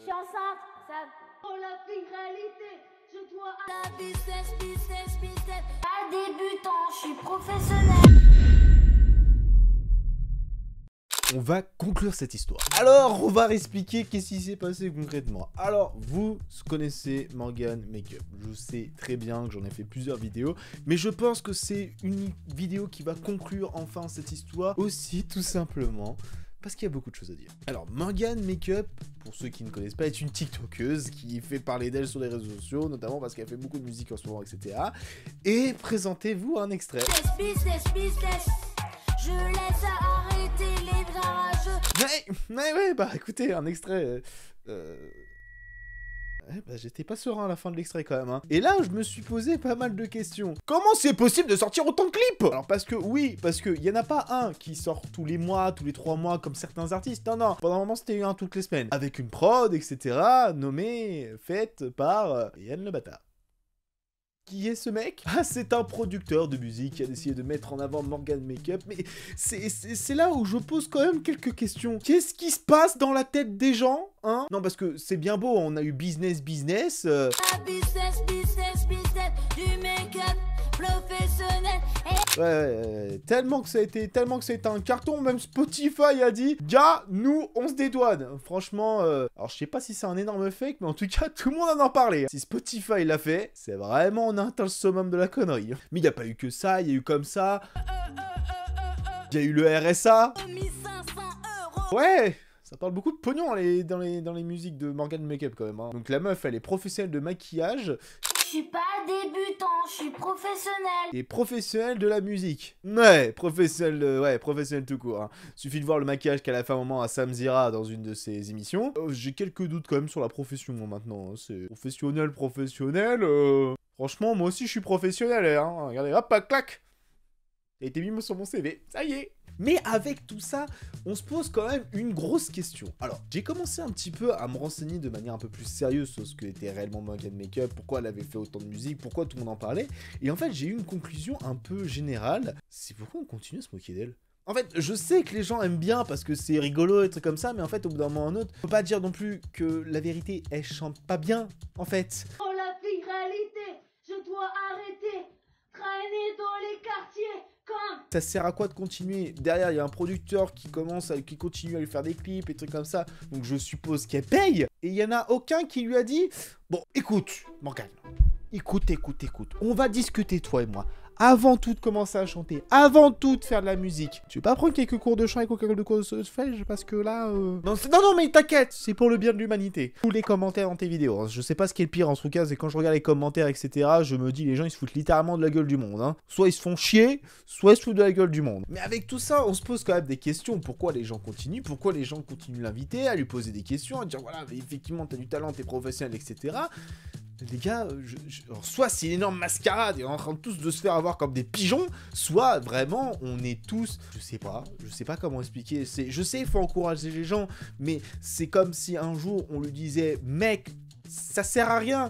suis enceinte, ça... Oh la réalité, je dois... La business. Pas débutant, je suis professionnel. On va conclure cette histoire. Alors, on va expliquer qu'est-ce qui s'est passé concrètement. Alors, vous connaissez Morgan Makeup. Je sais très bien que j'en ai fait plusieurs vidéos, mais je pense que c'est une vidéo qui va conclure enfin cette histoire aussi, tout simplement parce qu'il y a beaucoup de choses à dire. Alors, Morgan Makeup, pour ceux qui ne connaissent pas, est une TikTokeuse qui fait parler d'elle sur les réseaux sociaux, notamment parce qu'elle fait beaucoup de musique en ce moment, etc. Et présentez-vous un extrait. Business. Je laisse arrêter les barrages. Ouais, bah écoutez, un extrait... Ouais, bah j'étais pas serein à la fin de l'extrait quand même, hein. Et là, je me suis posé pas mal de questions. Comment c'est possible de sortir autant de clips? Alors parce que, oui, parce que y en a pas un qui sort tous les mois, tous les 3 mois, comme certains artistes. Non. Pendant un moment, c'était un toutes les semaines. Avec une prod, etc., nommée, faite par Yann le Bâtard. Qui est ce mec? Ah, c'est un producteur de musique qui a décidé de mettre en avant Morgan Makeup, mais c'est là où je pose quand même quelques questions. Qu'est-ce qui se passe dans la tête des gens, hein? Non, parce que c'est bien beau, on a eu business. Business, du make-up professionnel. Ouais, tellement que ça a été un carton, même Spotify a dit, gars, nous, on se dédouane. Franchement, alors je sais pas si c'est un énorme fake, mais en tout cas, tout le monde en a parlé. Si Spotify l'a fait, c'est vraiment on atteint le summum de la connerie. Mais il n'y a pas eu que ça, il y a eu comme ça. Il y a eu le RSA. 1500 €. Ouais, ça parle beaucoup de pognon dans les musiques de Morgan Makeup quand même, hein. Donc la meuf, elle est professionnelle de maquillage. Je suis pas débutant, je suis professionnel. Et professionnelle de la musique. Ouais, professionnelle tout court, hein. Suffit de voir le maquillage qu'elle a fait un moment à Sam Zira dans une de ses émissions. J'ai quelques doutes quand même sur la profession, moi, maintenant, hein. C'est professionnel. Franchement, moi aussi, je suis professionnel, hein. Regardez, hop, clac. Il a été mis sur mon CV. Ça y est. Mais avec tout ça, on se pose quand même une grosse question. Alors, j'ai commencé un petit peu à me renseigner de manière un peu plus sérieuse sur ce que était réellement Morgan Makeup, pourquoi elle avait fait autant de musique, pourquoi tout le monde en parlait. Et en fait, j'ai eu une conclusion un peu générale. C'est pourquoi on continue à se moquer d'elle. En fait, je sais que les gens aiment bien parce que c'est rigolo et trucs comme ça, mais en fait, au bout d'un moment ou un autre, on peut pas dire non plus que la vérité, elle chante pas bien, en fait. Oh la réalité, je dois arrêter, traîner dans les quartiers comme... Ça sert à quoi de continuer? Derrière, il y a un producteur qui continue à lui faire des clips et trucs comme ça, donc je suppose qu'elle paye. Et il y en a aucun qui lui a dit, bon, écoute, Morgan, écoute, on va discuter, toi et moi. Avant tout de commencer à chanter, avant tout de faire de la musique, tu veux pas prendre quelques cours de chant et quelques cours de solfège parce que là... Non, mais t'inquiète, c'est pour le bien de l'humanité. Tous les commentaires dans tes vidéos, hein. Je sais pas ce qui est le pire en tout cas, c'est quand je regarde les commentaires, etc., je me dis les gens ils se foutent littéralement de la gueule du monde, hein. Soit ils se font chier, soit ils se foutent de la gueule du monde. Mais avec tout ça, on se pose quand même des questions. Pourquoi les gens continuent? Pourquoi les gens continuent de l'inviter, à lui poser des questions, à dire voilà, mais effectivement t'as du talent, t'es professionnel, etc. Les gars, alors, soit c'est une énorme mascarade et on est en train de tous de se faire avoir comme des pigeons, soit vraiment on est tous, je sais pas comment expliquer, je sais il faut encourager les gens, mais c'est comme si un jour on lui disait mec, ça sert à rien,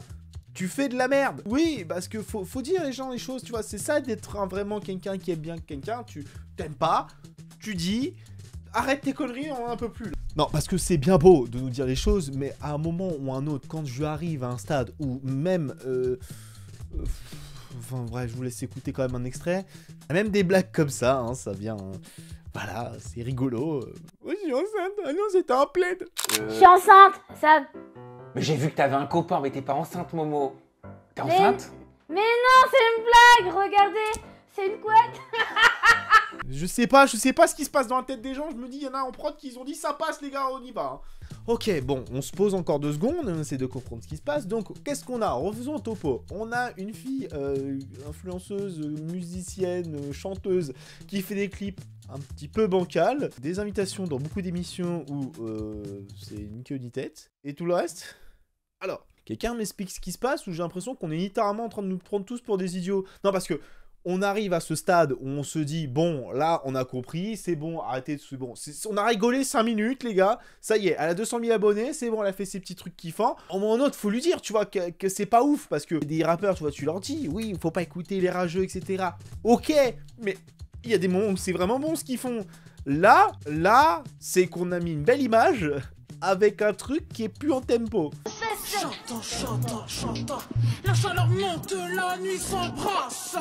tu fais de la merde. Oui, parce que faut dire les gens les choses, tu vois, c'est ça d'être vraiment quelqu'un qui aime bien quelqu'un, tu t'aimes pas, tu dis arrête tes conneries, on en a un peu plus. Non, parce que c'est bien beau de nous dire les choses, mais à un moment ou à un autre, quand je arrive à un stade où même... enfin bref, je vous laisse écouter quand même un extrait. Il y a même des blagues comme ça, hein, ça vient... voilà, c'est rigolo. Oh, je suis enceinte. Ah non, c'était un plaid. Je suis enceinte, ça... Mais j'ai vu que t'avais un copain, mais t'es pas enceinte, Momo. T'es enceinte? Mais non, c'est une blague, regardez, c'est une couette. Je sais pas ce qui se passe dans la tête des gens. Je me dis, il y en a en prod qui ont dit ça passe les gars, on y va. Ok, bon, on se pose encore 2 secondes, on essaie de comprendre ce qui se passe. Donc, qu'est-ce qu'on a? Refaisons un topo. On a une fille influenceuse, musicienne, chanteuse, qui fait des clips un petit peu bancales, des invitations dans beaucoup d'émissions où c'est ni queue ni tête, et tout le reste. Alors, quelqu'un m'explique ce qui se passe, ou j'ai l'impression qu'on est littéralement en train de nous prendre tous pour des idiots. Non, parce que on arrive à ce stade où on se dit, bon, là, on a compris, c'est bon, arrêtez, c'est bon. On a rigolé 5 minutes, les gars, ça y est, elle a 200 000 abonnés, c'est bon, elle a fait ses petits trucs kiffants. Au moment autre, faut lui dire, tu vois, que c'est pas ouf, parce que des rappeurs, tu vois, tu leur dis, oui, faut pas écouter les rageux, etc. Ok, mais il y a des moments où c'est vraiment bon ce qu'ils font. Là, c'est qu'on a mis une belle image avec un truc qui est plus en tempo. Chantant, la chaleur monte, la nuit s'embrasse.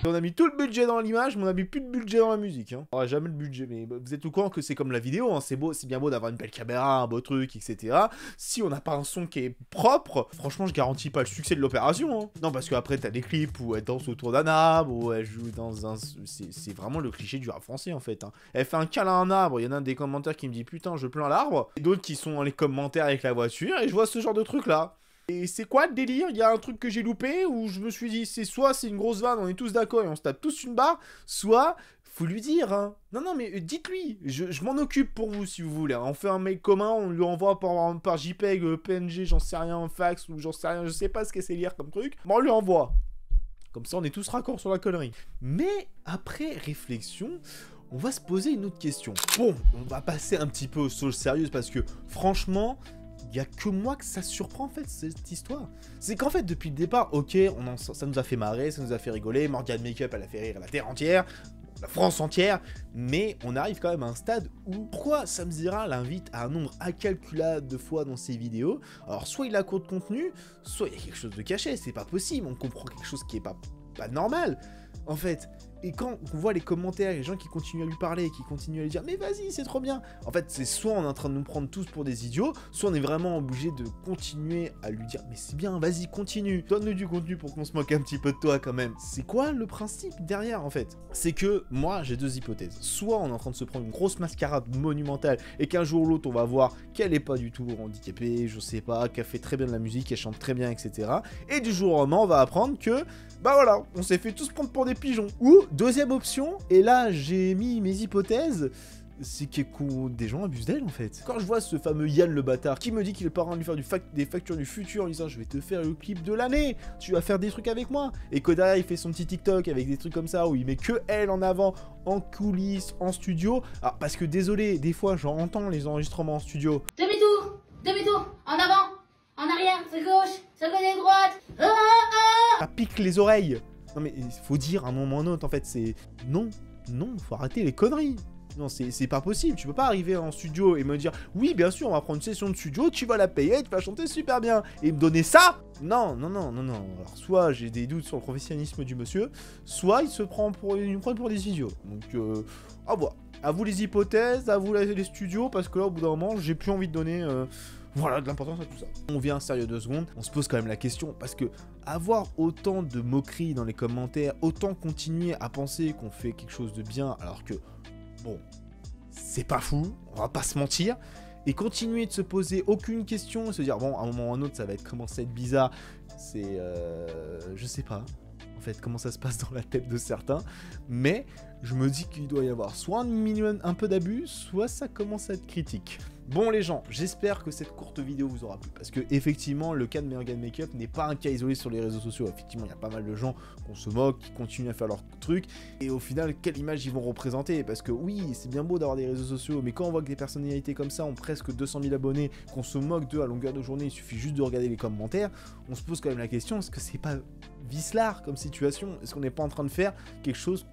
On a mis tout le budget dans l'image, mais on a mis plus de budget dans la musique. Hein. On aura jamais le budget, mais vous êtes au courant que c'est comme la vidéo, hein. C'est beau, c'est bien beau d'avoir une belle caméra, un beau truc, etc. Si on n'a pas un son qui est propre, franchement, je garantis pas le succès de l'opération. Hein. Non, parce qu'après, t'as des clips où elle danse autour d'un arbre, où elle joue dans un... C'est vraiment le cliché du rap français, en fait. Hein. Elle fait un câlin à un arbre, il y en a un des commentaires qui me dit « Putain, je plains l'arbre », et d'autres qui sont dans les commentaires avec la voiture, et je vois ce genre de truc-là. Et c'est quoi le délire? Il y a un truc que j'ai loupé où je me suis dit, c'est soit c'est une grosse vanne, on est tous d'accord et on se tape tous une barre, soit faut lui dire, hein. Non, mais dites-lui, je m'en occupe pour vous si vous voulez. Hein. On fait un mail commun, on lui envoie par JPEG, PNG, j'en sais rien, fax ou j'en sais rien, je sais pas ce que c'est lire comme truc, mais on lui envoie. Comme ça, on est tous raccords sur la connerie. Mais après réflexion, on va se poser une autre question. Bon, on va passer un petit peu aux choses sérieuses parce que franchement... Il n'y a que moi que ça surprend en fait cette histoire. C'est qu'en fait depuis le départ, ok, ça nous a fait marrer, ça nous a fait rigoler, Morgane Makeup elle a fait rire la terre entière, la France entière, mais on arrive quand même à un stade où pourquoi Sam Zira l'invite à un nombre incalculable de fois dans ses vidéos. Alors soit il a court de contenu, soit il y a quelque chose de caché, c'est pas possible, on comprend quelque chose qui est pas normal en fait. Et quand on voit les commentaires, les gens qui continuent à lui parler, qui continuent à lui dire « Mais vas-y, c'est trop bien !» En fait, c'est soit on est en train de nous prendre tous pour des idiots, soit on est vraiment obligé de continuer à lui dire « Mais c'est bien, vas-y, continue, donne-nous du contenu pour qu'on se moque un petit peu de toi quand même. » C'est quoi le principe derrière, en fait? C'est que, moi, j'ai deux hypothèses. Soit on est en train de se prendre une grosse mascarade monumentale, et qu'un jour ou l'autre, on va voir qu'elle est pas du tout handicapée, je sais pas, qu'elle fait très bien de la musique, qu'elle chante très bien, etc. Et du jour au lendemain, on va apprendre que, bah voilà, on s'est fait tous prendre pour des pigeons. Ou, deuxième option, et là j'ai mis mes hypothèses, c'est que des gens abusent d'elle en fait. Quand je vois ce fameux Yann le bâtard qui me dit qu'il est pas en train de lui faire des factures du futur en disant je vais te faire le clip de l'année, tu vas faire des trucs avec moi, et que derrière il fait son petit TikTok avec des trucs comme ça où il met que elle en avant, en coulisses, en studio. Alors parce que désolé, des fois j'entends les enregistrements en studio. Demi-tour, en avant, en arrière, c'est gauche, c'est côté droite. Ça pique les oreilles. Non mais il faut dire à un moment ou à un autre en fait, c'est non, faut arrêter les conneries. Non, c'est pas possible, tu peux pas arriver en studio et me dire oui bien sûr on va prendre une session de studio, tu vas la payer, tu vas chanter super bien et me donner ça. Non. Alors soit j'ai des doutes sur le professionnalisme du monsieur, soit il me prend pour des idiots. Donc à voir. À vous les hypothèses, à vous les studios, parce que là au bout d'un moment j'ai plus envie de donner voilà, de l'importance à tout ça. On vient sérieux 2 secondes, on se pose quand même la question, parce que avoir autant de moqueries dans les commentaires, autant continuer à penser qu'on fait quelque chose de bien, alors que, bon, c'est pas fou, on va pas se mentir, et continuer de se poser aucune question, et se dire, bon, à un moment ou à un autre, ça va commencer à être bizarre, c'est, je sais pas, en fait, comment ça se passe dans la tête de certains, mais je me dis qu'il doit y avoir soit un peu d'abus, soit ça commence à être critique. Bon les gens, j'espère que cette courte vidéo vous aura plu, parce que effectivement le cas de Morgane Makeup n'est pas un cas isolé sur les réseaux sociaux. Effectivement il y a pas mal de gens qu'on se moque, qui continuent à faire leur truc, et au final quelle image ils vont représenter, parce que oui c'est bien beau d'avoir des réseaux sociaux, mais quand on voit que des personnalités comme ça ont presque 200 000 abonnés, qu'on se moque d'eux à longueur de journée, il suffit juste de regarder les commentaires, on se pose quand même la question, est-ce que c'est pas vicelard comme situation? Est-ce qu'on n'est pas en train de faire quelque chose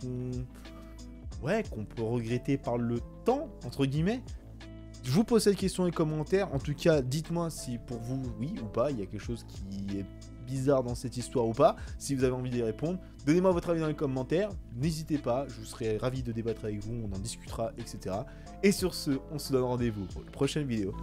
qu'on peut regretter par le temps, entre guillemets? Je vous pose cette question dans les commentaires. En tout cas, dites-moi si pour vous, oui ou pas, il y a quelque chose qui est bizarre dans cette histoire ou pas. Si vous avez envie d'y répondre, donnez-moi votre avis dans les commentaires. N'hésitez pas, je serai ravi de débattre avec vous, on en discutera, etc. Et sur ce, on se donne rendez-vous pour une prochaine vidéo.